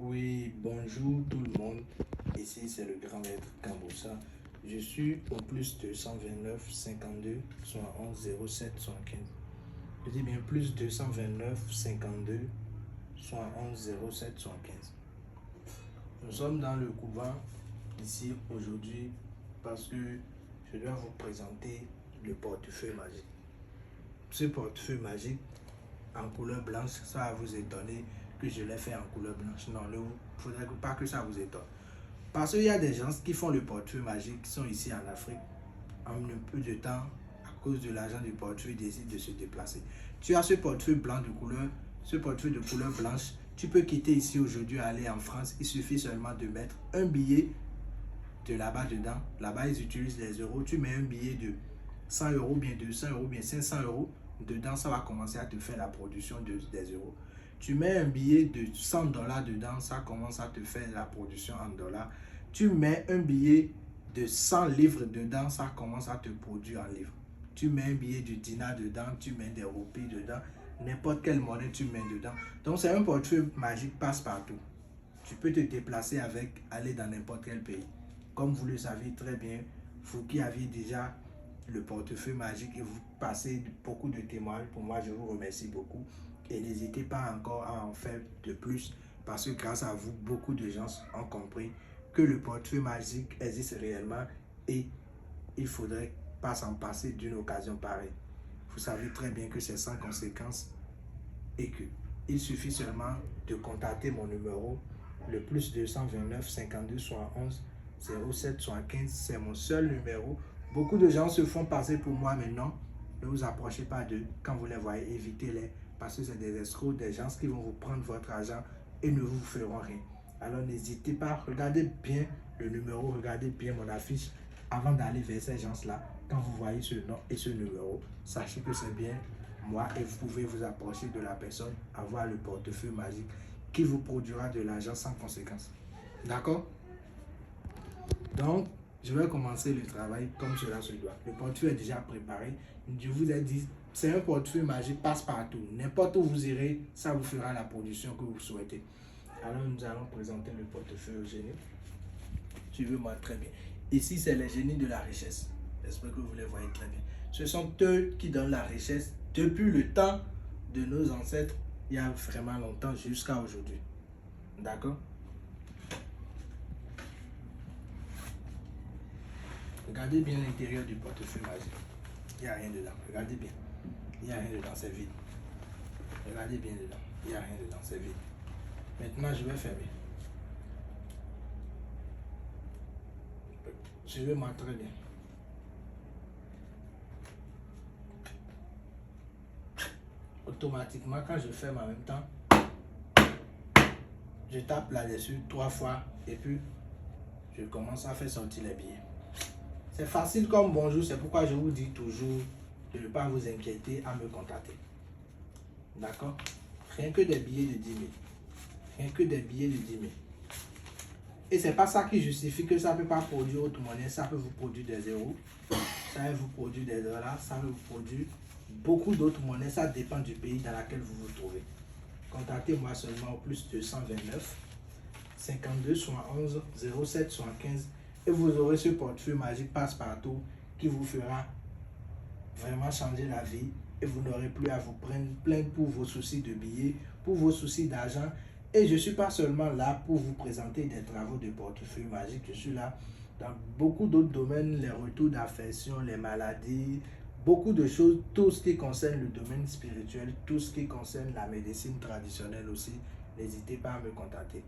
Oui, bonjour tout le monde. Ici, c'est le grand maître Kamboussa. Je suis au plus 229 52 71 07 75. Je dis bien plus 229 52 71 07 75. Nous sommes dans le couvent ici aujourd'hui parce que je dois vous présenter le portefeuille magique. Ce portefeuille magique en couleur blanche, ça va vous étonner que je l'ai fait en couleur blanche. Non, il ne faudrait pas que ça vous étonne. Parce qu'il y a des gens qui font le portefeuille magique qui sont ici en Afrique. En un peu de temps, à cause de l'argent du portefeuille, décident de se déplacer. Tu as ce portefeuille blanc de couleur, ce portefeuille de couleur blanche. Tu peux quitter ici aujourd'hui, aller en France. Il suffit seulement de mettre un billet de là-bas dedans. Là-bas, ils utilisent les euros. Tu mets un billet de 100 euros, bien 200 euros, bien 500 euros. Dedans, ça va commencer à te faire la production des euros. Tu mets un billet de 100 dollars dedans, ça commence à te faire la production en dollars. Tu mets un billet de 100 livres dedans, ça commence à te produire en livres. Tu mets un billet de dinar dedans, tu mets des roupies dedans, n'importe quelle monnaie tu mets dedans. Donc c'est un portefeuille magique passe-partout. Tu peux te déplacer avec, aller dans n'importe quel pays. Comme vous le savez très bien, vous qui aviez déjà le portefeuille magique et vous passez beaucoup de témoignages, pour moi je vous remercie beaucoup. Et n'hésitez pas encore à en faire de plus parce que grâce à vous, beaucoup de gens ont compris que le portefeuille magique existe réellement et il faudrait pas s'en passer d'une occasion pareille. Vous savez très bien que c'est sans conséquence et que il suffit seulement de contacter mon numéro, le plus 229 52 71 07 75. C'est mon seul numéro. Beaucoup de gens se font passer pour moi, mais non, ne vous approchez pas d'eux. Quand vous les voyez, évitez-les parce que c'est des escrocs, des gens qui vont vous prendre votre argent et ne vous feront rien. Alors n'hésitez pas, regardez bien le numéro, regardez bien mon affiche avant d'aller vers ces gens-là. Quand vous voyez ce nom et ce numéro, sachez que c'est bien moi et vous pouvez vous approcher de la personne, avoir le portefeuille magique qui vous produira de l'argent sans conséquence. D'accord? Donc, je vais commencer le travail comme cela se doit. Le portefeuille est déjà préparé. Je vous ai dit, c'est un portefeuille magique, passe partout. N'importe où vous irez, ça vous fera la production que vous souhaitez. Alors, nous allons présenter le portefeuille au génie. Suivez-moi très bien. Ici, c'est les génies de la richesse. J'espère que vous les voyez très bien. Ce sont eux qui donnent la richesse depuis le temps de nos ancêtres, il y a vraiment longtemps jusqu'à aujourd'hui. D'accord? Regardez bien l'intérieur du portefeuille magique. Il n'y a rien dedans. Regardez bien. Il n'y a rien dedans, c'est vide. Regardez bien dedans. Il n'y a rien dedans, c'est vide. Maintenant, je vais fermer. Je vais montrer bien. Automatiquement, quand je ferme en même temps, je tape là-dessus 3 fois et puis je commence à faire sortir les billets. C'est facile comme bonjour, c'est pourquoi je vous dis toujours de ne pas vous inquiéter à me contacter. D'accord? Rien que des billets de 10 000. Rien que des billets de 10 000. Et c'est pas ça qui justifie que ça ne peut pas produire autre monnaie. Ça peut vous produire des euros, ça peut vous produire des dollars, ça peut vous produire beaucoup d'autres monnaies. Ça dépend du pays dans lequel vous vous trouvez. Contactez-moi seulement au plus 229 52 71 07 75 et vous aurez ce portefeuille magique passe-partout qui vous fera vraiment changer la vie et vous n'aurez plus à vous plaindre pour vos soucis de billets, pour vos soucis d'argent. Et je ne suis pas seulement là pour vous présenter des travaux de portefeuille magique, je suis là dans beaucoup d'autres domaines, les retours d'affection, les maladies, beaucoup de choses, tout ce qui concerne le domaine spirituel, tout ce qui concerne la médecine traditionnelle aussi. N'hésitez pas à me contacter.